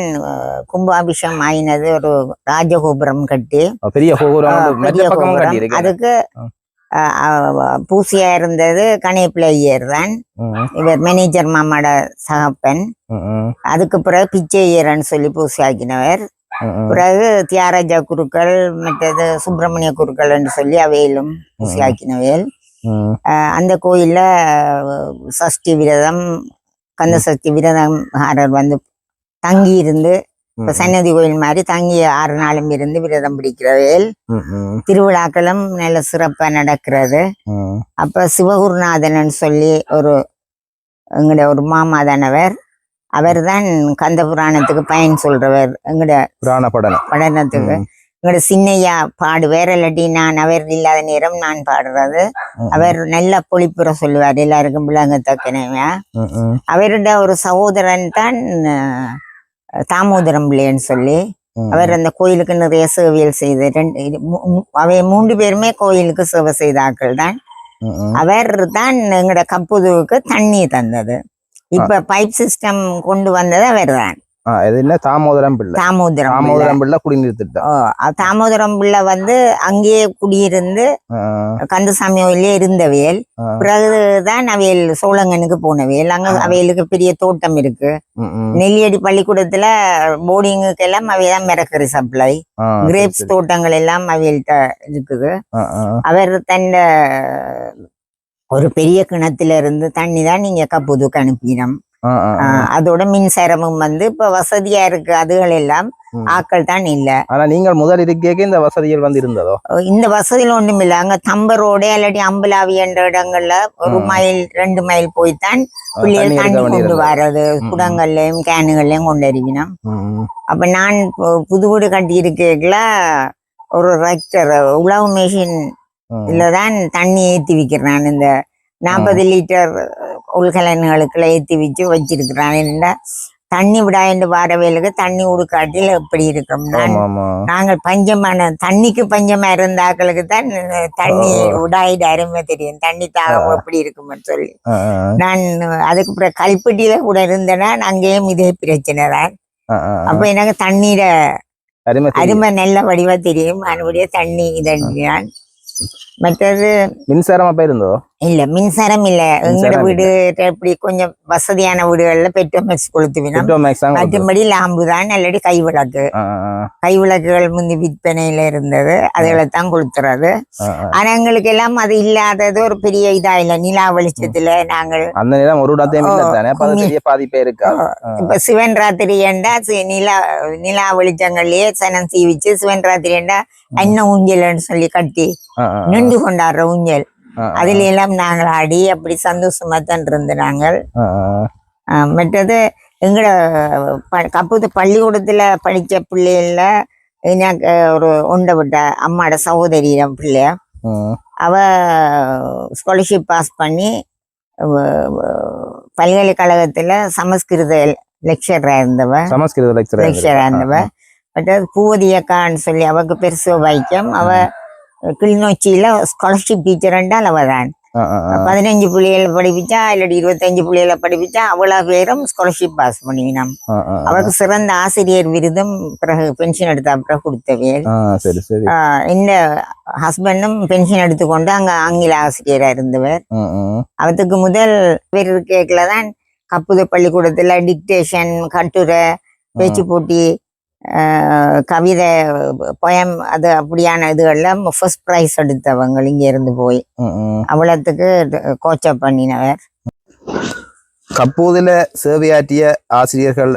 கும்பாபிஷம் ஆயினது. ஒரு ராஜகோபுரம் கட்டி பெரிய கோபுரம். அதுக்கு பூசியா இருந்தது கணேப்பிள்ளை ஐயர் தான். இவர் மேனேஜர் மாமாட சகப்பன். அதுக்கு பிறகு பிச்சை ஐயர்ன்னு சொல்லி பூசி ஆக்கினவர். பிறகு தியாகராஜா குருக்கள் மற்றது சுப்பிரமணிய குருக்கள் சொல்லி அவையிலும் பூசி ஆக்கினவையல். அந்த கோயில்ல சஷ்டி விரதம் கந்த சஷ்டி விரதம் தங்கி இருந்து இப்ப சன்னதி கோயில் மாதிரி தங்கி 6 நாளும் இருந்து விரதம் பிடிக்கிறவையல். திருவிழாக்களும் நல்ல சிறப்பா நடக்கிறது. அப்ப சிவகுருநாதன் சொல்லி எங்கட ஒரு மாமாதானவர். அவர் தான் கந்த புராணத்துக்கு பயன் சொல்றவர். எங்கட படனத்துக்கு எங்கட சின்னையா பாடுவார். இல்லாட்டி நான் அவர் இல்லாத நேரம் நான் பாடுறது. அவர் நல்ல பொழிப்புற சொல்லுவார், எல்லாருக்கும் விளங்கத்தக்கனவா. அவருடைய ஒரு சகோதரன் தான் தாமோதரம் பிள்ளைன்னு சொல்லி அவர் அந்த கோயிலுக்கு நிறைய சேவைகள் செய்து. அவை 3 பேருமே கோயிலுக்கு சேவை செய்த ஆட்கள் தான். அவர் தான் எங்கட கப்புதுவுக்கு தண்ணி தந்தது. இப்ப பைப் சிஸ்டம் கொண்டு வந்தது அவர் தான். தாமோதரம் பிள்ளை குடிநீர் திட்டம். தாமோதரம் பிள்ளை அங்கேயே குடியிருந்து கந்தசாமி கோயிலே இருந்தவையல். பிறகுதான் அவையல் சோழங்கனுக்கு போனவையல். அங்க அவையலுக்கு பெரிய தோட்டம் இருக்கு. நெல்லியடி பள்ளிக்கூடத்துல போர்டிங்குக்கு எல்லாம் அவையதான் மிரக்கரி சப்ளை கிரேப்ஸ் தோட்டங்கள் எல்லாம் அவையல்கிட்ட இருக்குது. அவர் தன்னை ஒரு பெரிய கிணத்துல இருந்து தண்ணி தான் நீங்க கப்புதுக்கு அனுப்பினோம். அதோட மின்சாரமும் இப்ப வசதியா இருக்கு. அதுகள் எல்லாம் ஆக்கள் தான் இல்ல. ஆனா நீங்கள் முதல் இருக்கே இந்த வசதிகள் இருந்ததோ? இந்த வசதியில் ஒண்ணும் இல்ல. அங்க தம்பரோட இல்லாட்டி அம்பலாவி என்ற இடங்கள்ல 1 மைல் 2 மைல் போய்தான் பிள்ளைகள் தண்ணி கொண்டு வர்றது. குடங்கள்லயும் கேனுகள்லயும் கொண்டு அறிவினோம். அப்ப நான் புது வீடு கட்டி இருக்கேங்கள ஒரு ரெக்டர் உழவு மிஷின் இல்லதான் தண்ணி ஏற்றி வைக்கிறேன். இந்த 40 லிட்டர் உள்கலன்களுக்குள்ள ஏற்றி வச்சிருக்கிறான். தண்ணி விடாண்டு வாரவேலுக்கு தண்ணி உடுக்காட்டில் எப்படி இருக்கும். நாங்கள் பஞ்சமான தண்ணிக்கு பஞ்சமா இருந்தாக்களுக்கு தான் தண்ணி விடாயிட அருமை தெரியும். தண்ணி தாகம் எப்படி இருக்கும்னு சொல்லி நான் அதுக்கு அப்புறம் கல்பட்டியில கூட இருந்தேன்னா அங்கேயும் இதே பிரச்சனை தான். அப்ப எனக்கு தண்ணீர அருமை நல்ல வடிவா தெரியும். அதனுடைய தண்ணி இதன் மற்றது மின்சாரம் அப்ப இருந்தோ? இல்ல மின்சாரம் இல்ல. எங்களோட வீடு எப்படி கொஞ்சம் வசதியான வீடுகள்ல பெட்ரோமேக்ஸ் கொளுத்துவினோம். மற்றபடி லாம்பு தான். இல்லாட்டி கைவிளக்குகள் முந்தி விற்பனையில இருந்தது. அதுகளைத்தான் கொளுத்துறது. ஆனா எங்களுக்கு எல்லாம் அது இல்லாதது ஒரு பெரிய இதா இல்ல. நிலா வெளிச்சத்துல நாங்கள் இப்ப சிவன் ராத்திரி ஏண்டா நிலா வெளிச்சங்கள்லயே சனம் சீவிச்சு சிவன் ராத்திரி ஏண்டா அன்ன ஊஞ்சல்னு சொல்லி கட்டி நின்று கொண்டாடுற ஊஞ்சல் அதுல எல்லாம் நாங்கள் ஆடி அப்படி சந்தோஷமா தான் இருந்து நாங்கள். மற்றது எங்கட கப்புது பள்ளிக்கூடத்துல படிச்ச பிள்ளைகள்ல எனக்கு ஒரு ஒண்ட விட்ட அம்மாட சகோதரியிடம் பிள்ளைய அவ ஸ்காலர்ஷிப் பாஸ் பண்ணி பல்கலைக்கழகத்துல சமஸ்கிருத லெக்சரா இருந்தவ. மற்றது பூவதியக்கான்னு சொல்லி அவக்கு பெருசு வைக்கம். அவ கிளிநொச்சியில ஸ்காலர்ஷிப் டீச்சர் என்றால் அவதான். 15 பிள்ளைகளை படிப்பிச்சா இல்லாட்டி 25 பிள்ளைகளை படிப்பிச்சா அவ்வளவு பேரும் ஸ்காலர்ஷிப் பாஸ் பண்ணினோம். அவருக்கு சிறந்த ஆசிரியர் விருதும் பிறகு பென்ஷன் எடுத்த அப்புறம் கொடுத்தவேல். இந்த ஹஸ்பண்டும் பென்ஷன் எடுத்துக்கொண்டு அங்க ஆங்கில ஆசிரியரா இருந்தவர். அவருக்கு முதல் பேர் கேட்கலதான் கப்புத பள்ளிக்கூடத்துல டிக்டேஷன், கட்டுரை, பேச்சு போட்டி, கவிதை, பொயம், அது அப்படியான இதுகள்லாம் ஃபர்ஸ்ட் ப்ரைஸ் எடுத்தவங்க இங்க இருந்து போய் அவ்வளவுக்கு கோச்சப் பண்ணினவர். கப்பூதில சேவையாற்றிய ஆசிரியர்கள்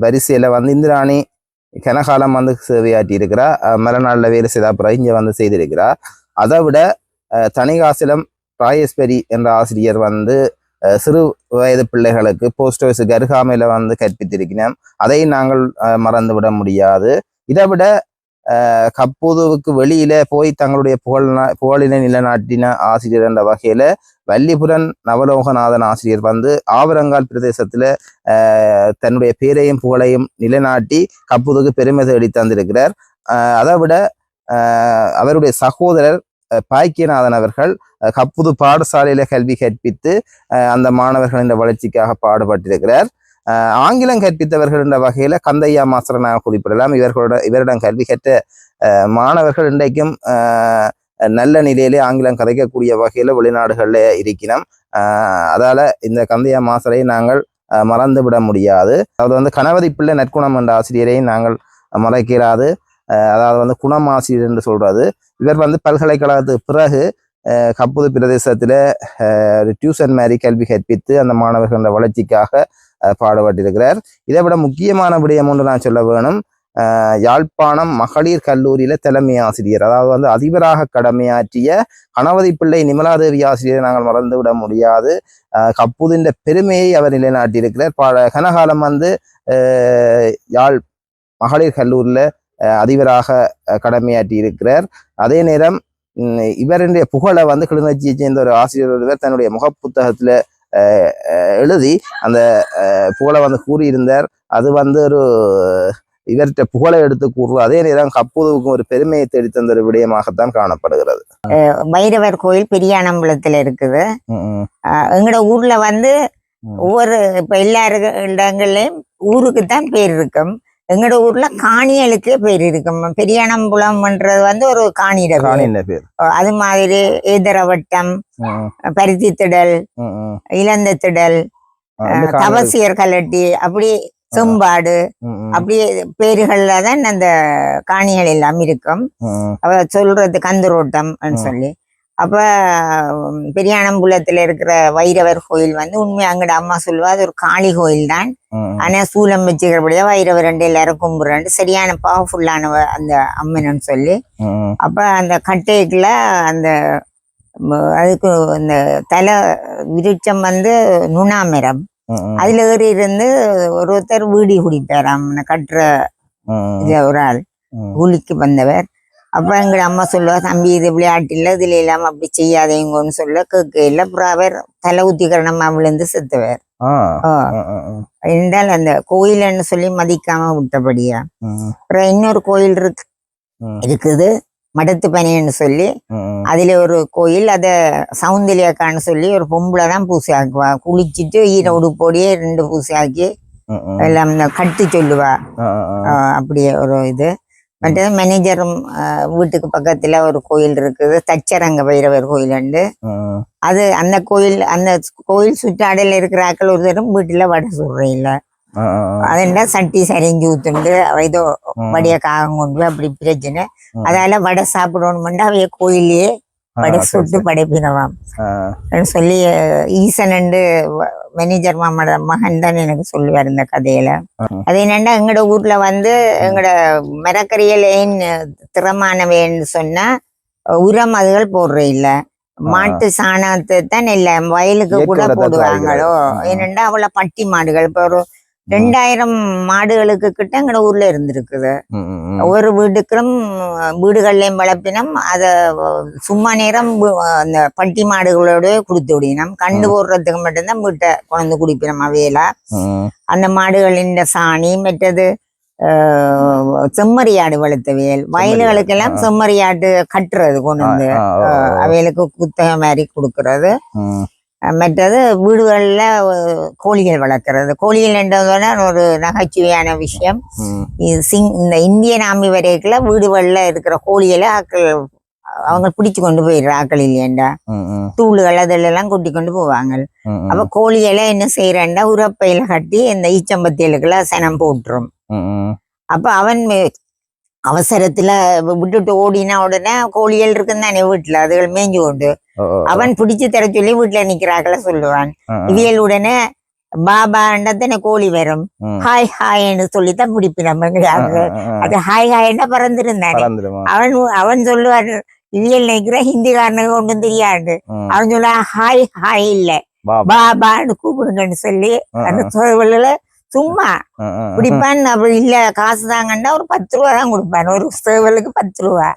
வரிசையில வந்து இந்திராணி கனகாலம் வந்து சேவையாற்றி இருக்கிறா. மறுநாள்ல வேலை செய்த அப்புறம் இங்க வந்து செய்திருக்கிறா. அதை விட தனிகாசிலம் ராயேஸ்வரி என்ற ஆசிரியர் வந்து சிறு வயது பிள்ளைகளுக்கு போஸ்ட் ஆஃபீஸுக்கு அருகாமையில வந்து கற்பித்திருக்கிறோம். அதை நாங்கள் மறந்து விட முடியாது. இதை விட கப்பூதுவுக்கு வெளியில போய் தங்களுடைய புகழினை நிலைநாட்டின ஆசிரியர் என்ற வகையில வள்ளிபுரன் நவலோகநாதன் ஆசிரியர் வந்து ஆவரங்கால் பிரதேசத்துல தன்னுடைய பேரையும் புகழையும் நிலைநாட்டி கப்பூதுக்கு பெருமை தேடி தந்திருக்கிறார். அதை விட அவருடைய சகோதரர் பாக்கியநாதன் அவர்கள் கப்புது பாடசாலையில கல்வி கற்பித்து அந்த மாணவர்களின் வளர்ச்சிக்காக பாடுபட்டிருக்கிறார். ஆங்கிலம் கற்பித்தவர்கள் என்ற வகையில கந்தையா மாஸ்டர் நாங்கள் குறிப்பிடலாம். இவரிடம் கல்வி கற்ற மாணவர்கள் இன்றைக்கும் நல்ல நிலையிலே ஆங்கிலம் கதைக்கக்கூடிய வகையில வெளிநாடுகளில் இருக்கிறோம். அதால இந்த கந்தையா மாஸ்டரை நாங்கள் மறந்து விட முடியாது. அதாவது வந்து கணவதி பிள்ளை நற்குணம் என்ற ஆசிரியரையும் நாங்கள் மறைக்கிறாது. அதாவது வந்து குணம் ஆசிரியர் என்று சொல்றது. இவர் வந்து பல்கலைக்கழகத்துக்கு பிறகு கப்புது பிரதேசத்துல டியூஷன் மாதிரி கல்வி கற்பித்து அந்த மாணவர்கள வளர்ச்சிக்காக பாடுபட்டிருக்கிறார். இதை விட முக்கியமான விடயம் ஒன்று நான் சொல்ல வேணும். யாழ்ப்பாணம் மகளிர் கல்லூரியில தலைமை ஆசிரியர், அதாவது வந்து அதிபராக கடமையாற்றிய கணவதி பிள்ளை நிமலாதேவி ஆசிரியரை நாங்கள் மறந்து விட முடியாது. கப்புதின் பெருமையை அவர் நிலைநாட்டியிருக்கிறார். கனகாலம் வந்து யாழ் மகளிர் கல்லூரியில அதிபராக கடமையாற்றி இருக்கிறார். அதே நேரம் இவருடைய புகழை வந்து கிளிநொச்சியை சேர்ந்த ஒரு ஆசிரியர் ஒருவர் தன்னுடைய முகப்புத்தகத்துல எழுதி அந்த புகழை வந்து கூறியிருந்தார். அது வந்து ஒரு இவர்கிட்ட புகழை எடுத்து கூறுவது. அதே நேரம் கப்புதுவுக்கும் ஒரு பெருமையை தேடி தந்த ஒரு விடயமாகத்தான் காணப்படுகிறது. வைரவர் கோயில் பெரியானம்பலத்துல இருக்குது. எங்களோட ஊர்ல வந்து ஒவ்வொரு இப்ப எல்லா இடங்கள்லயும் ஊருக்குத்தான் பேர் இருக்கும். எங்களோட ஊர்ல காணியலுக்கு பேர் இருக்கும். பெரியானம்புலம்ன்றது வந்து ஒரு காணியிட பேர். அது மாதிரி ஏதரவட்டம், பருத்தி திடல், இளந்த திடல், தவசியர் கலட்டி, அப்படி செம்பாடு, அப்படியே பேர்கள்ல தான் அந்த காணிகள் எல்லாம் இருக்கும். அவ சொல்றது கந்தரோட்டம் சொல்லி. அப்ப பெரியானம்புலத்துல இருக்கிற வைரவர் கோயில் வந்து உண்மையா அங்கட அம்மா சொல்லுவா அது ஒரு காளி கோயில் தான். ஆனா சூலம் வச்சுக்கிறபடியா வைரவர் ரெண்டு எல்லாரும் கும்பிடுறாண்டு சரியான பவர்ஃபுல்லான அந்த அம்மன்னு சொல்லி. அப்ப அந்த கட்டைக்குள்ள அந்த அதுக்கு அந்த தலை விருட்சம் வந்து நுணாமரம், அதுல ஏறி இருந்து ஒருத்தர் வீடி குடிப்பாராம் கட்டுற ஒரு ஆள் கூலிக்கு வந்தவர். அப்ப எங்க அம்மா சொல்லுவா, தம்பி இது விளையாட்டு இல்லை, இதுல இல்லாம அப்படி செய்யாதேங்கன்னு சொல்ல கேட்கல. அப்புறம் அவர் தலை ஊத்திகரணமா விழுந்து செத்துவர். என்றால் அந்த கோயில்னு சொல்லி மதிக்காம விட்டபடியா. அப்புறம் இன்னொரு கோயில் இருக்குது மடத்து பனைன்னு சொல்லி. அதுல ஒரு கோயில், அத சவுந்தலியாக்கான்னு சொல்லி ஒரு பொம்பளை தான் பூசை ஆக்குவா. குளிச்சுட்டு ஈர உடுப்போடியே 2 பூசை ஆக்கி எல்லாம் கட்டு சொல்லுவா. அப்படியே ஒரு இது. மற்றது மேனேஜரும் வீட்டுக்கு பக்கத்துல ஒரு கோயில் இருக்குது, தச்சரங்க வைரவர் கோயில் உண்டு. அது அந்த கோயில் சுற்றாடையில இருக்கிற ஆக்கள் ஒரு தரம் வீட்டுல வடை சுடுறேன் இல்ல, அதுண்டா சட்டி சரிஞ்சு ஊத்துண்டு ஏதோ வடைய காகம் கொண்டு அப்படி பிரச்சனை. அதால வடை சாப்பிடணும்னா அவைய கோயிலேயே வடை சுட்டு படைப்பினவாம் சொல்லி ஈசன் மேனேஜர் மாமோட மகன் தான் எனக்கு சொல்லுவார் இந்த கதையில. அது என்னன்னா எங்களோட ஊர்ல வந்து எங்களோட மரக்கறியல் ஏன் திறமானவேன்னு சொன்னா உரம் அதுகள் போடுற இல்ல, மாட்டு சாணத்தை தான் இல்ல வயலுக்கு கூட போடுவாங்களோ. ஏனெண்டா அவ்வளவு பட்டி மாடுகள் இப்ப ஒரு 2000 மாடுகளுக்கு கிட்ட எங்களோட ஊர்ல இருந்திருக்குது. ஒவ்வொரு வீடுகள்லயும் வளர்ப்பினம். அத சும்மா நேரம் அந்த பட்டி மாடுகளோட கொடுத்து விடினோம். கண்டு போடுறதுக்கு மட்டும்தான் வீட்டை கொண்டு குடிப்பினோம் அவையில. அந்த மாடுகளின் சாணி மற்றது செம்மறியாடு வளர்த்தவியல் வயல்களுக்கெல்லாம் செம்மறியாடு கட்டுறது கொண்டு வந்து அவைகளுக்கு குத்தகை மாதிரி கொடுக்கறது. மற்றது வீடுகளில் கோழிகள் வளர்க்கறது. கோழிகள் என்றதோட ஒரு நகைச்சுவையான விஷயம். இந்த இந்தியன் ஆர்மி வரைக்குள்ள வீடுகளில் இருக்கிற கோழிகளை அவங்க பிடிச்சு கொண்டு போயிடுற ஆக்கள் இல்லையண்டா தூளுகள் அதெல்லாம் கூட்டி கொண்டு போவாங்க. அப்ப கோழிகளை என்ன செய்யறேன்டா உரப்பையில கட்டி இந்த ஈச்சம்பத்தியலுக்குள்ள சனம் போட்டுரும். அப்ப அவன் அவசரத்துல விட்டுட்டு ஓடினா உடனே கோழிகள் இருக்குன்னு தானே வீட்டுல அதுகள் மேய்ஞ்சு கொண்டு அவன் பிடிச்சு தர சொல்லி வீட்டுல நிக்கிறாக்கள சொல்லுவான். இவியல் உடனே பாபாண்டத்தனை கோழி வரும் ஹாய் ஹாய்ன்னு சொல்லித்தான் பிடிப்பினம். அது ஹாய் ஹாய்னா பறந்துருந்தானே அவன் சொல்லுவான். இவியல் நினைக்கிற ஹிந்திக்காரனுக்கு ஒன்றும் தெரியாது. அவன் சொல்லுவான் ஹாய் ஹாய் இல்ல பாபான்னு கூப்பிடுங்கன்னு சொல்லி அந்த சோழல சும்மா பிடிப்பான். அப்படி இல்ல காசு தாங்கன்னா ஒரு 10 ரூபா தான் கொடுப்பான் ஒரு சேவலுக்கு 10 ரூபா.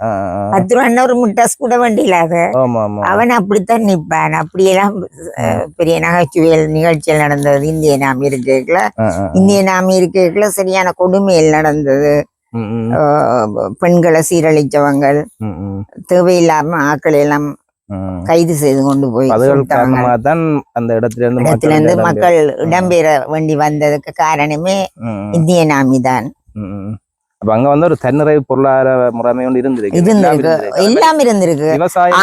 10 ரூபான்னா ஒரு முட்டாஸ் கூட வண்டியில அது அவன் அப்படித்தான் நிற்பான். அப்படியெல்லாம் பெரிய நகைச்சுவையல் நிகழ்ச்சிகள் நடந்தது. இந்தியன் ஆர்மி இருக்கைக்குள்ள இந்தியன் ஆர்மி இருக்கைக்குள்ள சரியான கொடுமையில் நடந்தது. பெண்களை சீரழிச்சவங்கள் தேவையில்லாம ஆக்களை எல்லாம் கைது செய்து கொண்டு போய் அந்த இடத்துல இருந்து மக்கள் இடம்பெற வேண்டி வந்ததுக்கு காரணமே இந்தியன் ஆர்மி தான். அங்க வந்து ஒரு தன்னிறைவு பொருளாதார முறைமை ஒன்று இருந்திருக்கு. எல்லாம் இருந்திருக்கு.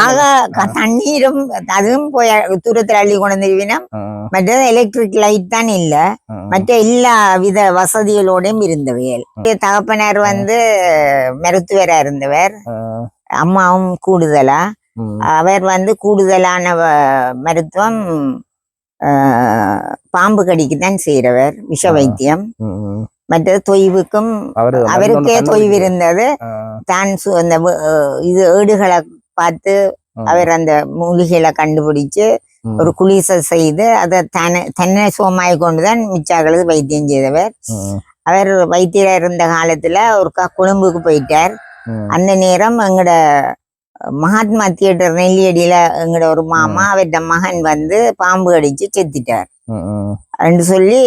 ஆக தண்ணீரும் அதுவும் போய் தூரத்தில் அள்ளி கொண்டிருவினா மற்றது எலக்ட்ரிக் லைட் தான் இல்ல. மற்ற எல்லா வித வசதிகளோடையும் இருந்தவையல். தகப்பனார் வந்து மருத்துவரா இருந்தவர். அம்மாவும் கூடுதலா அவர் வந்து கூடுதலான மருத்துவம் பாம்பு கடிக்குதான் செய்யறவர் விஷ வைத்தியம். மற்றது தொய்வுக்கும் அவருக்கே தொய்வு இருந்தது. தான் அந்த இது ஏடுகளை பார்த்து அவர் அந்த மூலிகைகளை கண்டுபிடிச்சு ஒரு குளிசை செய்து அதை தன்னை சோமாய் கொண்டுதான் மிச்சாக்களுக்கு வைத்தியம் செய்தவர். அவர் வைத்தியரா இருந்த காலத்துல ஒரு கொழும்புக்கு போயிட்டார். அந்த நேரம் எங்கட மகாத்மா தியேட்டர் நெல்லியடியில எங்கட ஒரு மாமா அவர்கிட்ட மகன் வந்து பாம்பு கடிச்சு செத்துட்டார் அப்படின்னு சொல்லி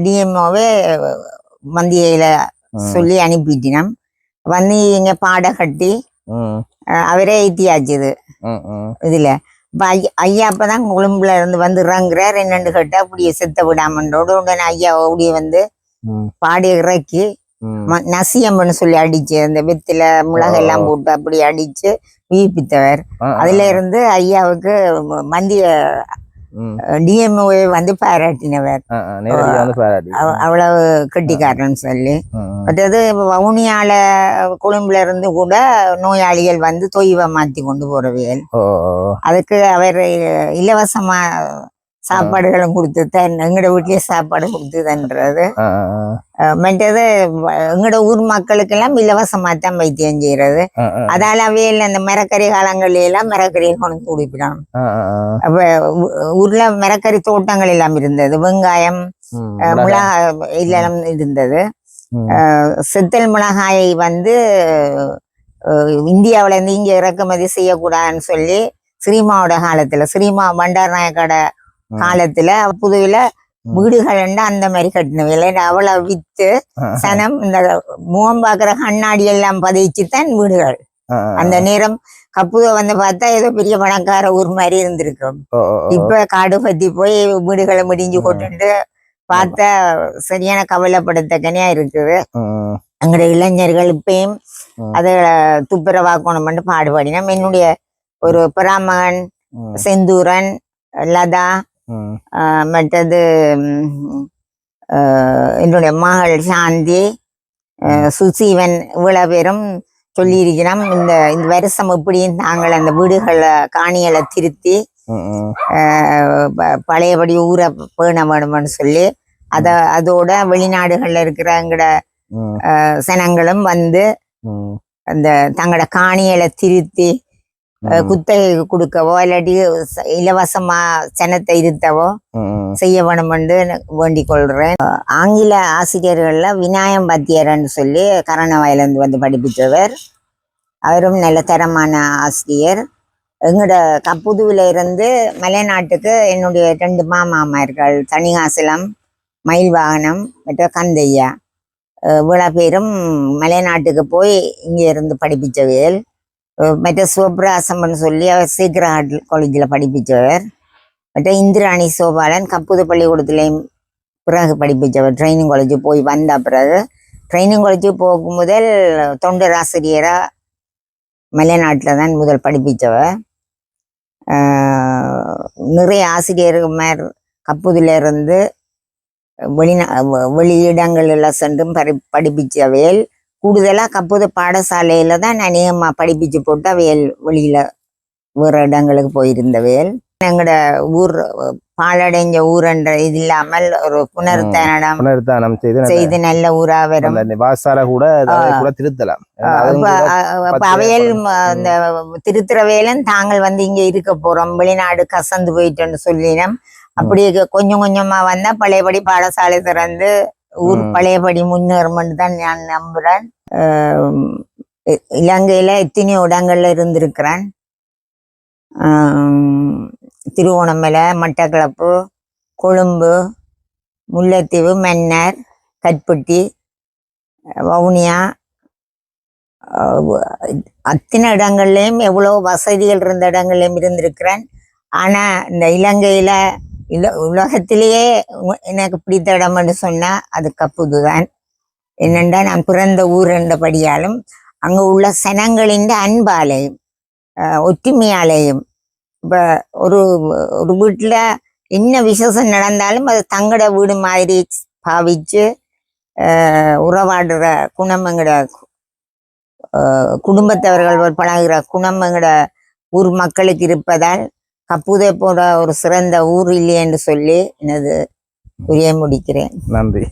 டிஎம்ஓவே மந்தியில சொல்லி அனுப்பிட்டினோம். வந்து இங்க பாட கட்டி அவரே ஏத்தியாச்சுது இதுல. ஐயா அப்பதான் கொழும்புல இருந்து வந்து இறங்குறார். என்னன்னு கேட்டா அப்படியே செத்த விடாமன்றோட உடனே ஐயா ஓடிய வந்து பாடி இறக்கி நசியம்னு சொல்லி அடிச்சு அந்த வெத்தில மிளகெல்லாம் போட்டு அப்படி அடிச்சு உயிர்ப்பித்தவர். அதுல இருந்து ஐயாவுக்கு மந்திய டிஎம்ஓ வந்து பாராட்டினவர். அவ்வளவு கெட்டிக்காரன்னு சொல்லி. மற்றது வவுனியால கொழும்புல இருந்து கூட நோயாளிகள் வந்து தொய்வை மாத்தி கொண்டு போறவியல். அதுக்கு அவர் இலவசமா சாப்பாடுகளும் கொடுத்து தான் எங்கட வீட்லயே சாப்பாடு கொடுத்துதுன்றது. மற்றது எங்கட ஊர் மக்களுக்கெல்லாம் இலவசமா தான் வைத்தியம் செய்யறது. அதாலவே இல்லை அந்த மரக்கறி காலங்கள்ல எல்லாம் மரக்கறியை கொண்டு குடிப்பிடும். அப்ப ஊர்ல மரக்கறி தோட்டங்கள் எல்லாம் இருந்தது. வெங்காயம் மிளகாய் எல்லாம் இருந்தது. செத்தல் மிளகாயை வந்து இந்தியாவில இருந்து இங்க இறக்குமதி செய்யக்கூடாதுன்னு சொல்லி ஸ்ரீமாவோட காலத்துல ஸ்ரீமா பண்டார் நாயக்கோட காலத்துல புதுவில வீடுகள் அந்த மாதிரி கட்டினவில்லை. அவளை வித்து சனம் இந்த முகம் பாக்குற கண்ணாடி எல்லாம் பதிச்சுத்தான் வீடுகள். அந்த நேரம் கப்புத வந்து பார்த்தா ஏதோ பெரிய பணக்கார ஊர் மாதிரி இருந்திருக்கும். இப்ப காடு பத்தி போய் வீடுகளை முடிஞ்சு கொண்டு பார்த்தா சரியான கவலைப்படத்தக்கனையா இருக்குது. எங்களுடைய இளைஞர்கள் இப்பயும் அதை துப்புரவாக்கணும்னு பாடுபாடினோம். என்னுடைய ஒரு பராமகன் செந்தூரன் லதா மற்றது என்னுடைய மகள் சாந்தி சுசீவன் இவ்வளவு பேரும் சொல்லியிருக்கிறோம். இந்த வருஷம் எப்படியும் நாங்கள் அந்த வீடுகளை காணிகளை திருத்தி பழையபடி ஊரை பேண வேணும்னு சொல்லி அதோட வெளிநாடுகள்ல இருக்கிற எங்கட சனங்களும் வந்து அந்த தங்களோட காணிகளை திருத்தி குத்தகை கொடுக்கவோ இல்லாட்டி இலவசமா சனத்தை இருத்தவோ செய்ய வேணும்னு வேண்டிக் கொள்றேன். ஆங்கில ஆசிரியர்கள்ல விநாயகம் பத்தியர்ன்னு சொல்லி கரணவாயிலிருந்து வந்து படிப்பித்தவர். அவரும் நல்ல தரமான ஆசிரியர். எங்களோட கப்புதுவில இருந்து மலைநாட்டுக்கு என்னுடைய 2 மாமாமார்கள் தனிகாசலம் மயில் வாகனம் மற்ற கந்தையா இவ்வளோ பேரும் மலைநாட்டுக்கு போய் இங்கே இருந்து படிப்பிச்சவையல். மற்ற சிவபிராசம்னு சொல்லி அவர் சீக்கிரம் காலேஜில் படிப்பிச்சவர். மற்ற இந்திராணி சோபாலன் கப்புது பள்ளிக்கூடத்துலேயும் பிறகு படிப்பிச்சவர். ட்ரைனிங் காலேஜ் போய் வந்த பிறகு ட்ரைனிங் காலேஜ் போகும் முதல் தொண்டர் ஆசிரியராக மலைநாட்டில் தான் முதல் படிப்பிச்சவர். நிறைய ஆசிரியர்கள் கப்புதில் இருந்து வெளியிடங்களில் சென்றும் படிப்பிச்சவையல். கூடுதலாக கப்புது பாடசாலையில தான் அநேகமாக படிப்பிச்சு போட்டு அவையல் வெளியில வேறு இடங்களுக்கு போயிருந்தவையல். எங்களோட ஊர் பாலடைஞ்ச ஊரன்ற இது இல்லாமல் ஒரு புனருத்தானம் செய்து நல்ல ஊரா வரும். திருத்தலாம். அவையல் அந்த திருத்துற வேலன் தாங்கள் வந்து இங்க இருக்க போறோம், வெளிநாடு கசந்து போயிட்டோன்னு சொல்லினோம். அப்படி கொஞ்சம் கொஞ்சமா வந்தா பழையபடி பாடசாலை திறந்து ஊர் பழையபடி முன்னேறும்னு தான் நான் நம்புறேன். இலங்கையில எத்தனையோ இடங்கள்ல இருந்திருக்கிறேன். திருவோணமலை, மட்டக்களப்பு, கொழும்பு, முல்லைத்தீவு, மன்னார், கட்பட்டி, வவுனியா, அத்தனை இடங்கள்லையும் எவ்வளோ வசதிகள் இருந்த இடங்கள்லையும் இருந்திருக்கிறேன். ஆனா இந்த இலங்கையில உலகத்திலேயே எனக்கு பிடித்த இடம்னு சொன்னா அது கப்புதுதான். என்னென்றா நான் பிறந்த ஊர் என்றபடியாலும் அங்க உள்ள சனங்களின் அன்பாலையும் ஒற்றுமையாலையும். இப்ப ஒரு ஒரு வீட்டுல என்ன விசேஷம் நடந்தாலும் அது தங்கட வீடு மாதிரி பாவிச்சு உறவாடுற குணம் எங்கட குடும்பத்தவர்கள் பழகுற குணம் எங்கட ஊர் மக்களுக்கு இருப்பதால் கப்புதை போட ஒரு சிறந்த ஊர் இல்லை என்று சொல்லி எனது உரையை முடிக்கிறேன். நன்றி.